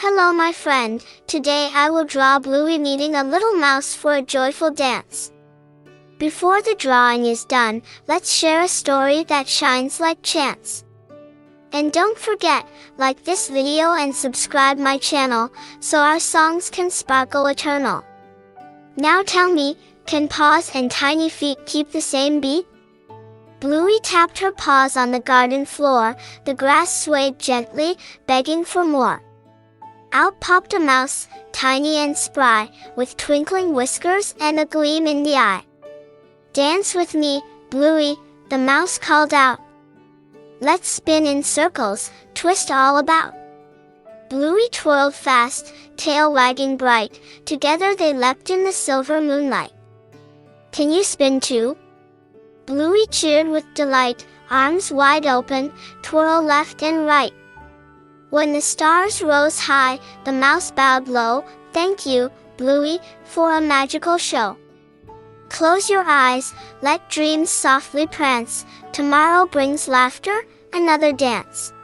Hello my friend, today I will draw Bluey meeting a little mouse for a joyful dance. Before the drawing is done, let's share a story that shines like chance. And don't forget, like this video and subscribe my channel, so our songs can sparkle eternal. Now tell me, can paws and tiny feet keep the same beat? Bluey tapped her paws on the garden floor, the grass swayed gently, begging for more. Out popped a mouse, tiny and spry, with twinkling whiskers and a gleam in the eye. "Dance with me, Bluey," the mouse called out. "Let's spin in circles, twist all about." Bluey twirled fast, tail wagging bright, together they leapt in the silver moonlight. "Can you spin too?" Bluey cheered with delight, arms wide open, twirl left and right. When the stars rose high, the mouse bowed low, "Thank you, Bluey, for a magical show." Close your eyes, let dreams softly prance, tomorrow brings laughter, another dance.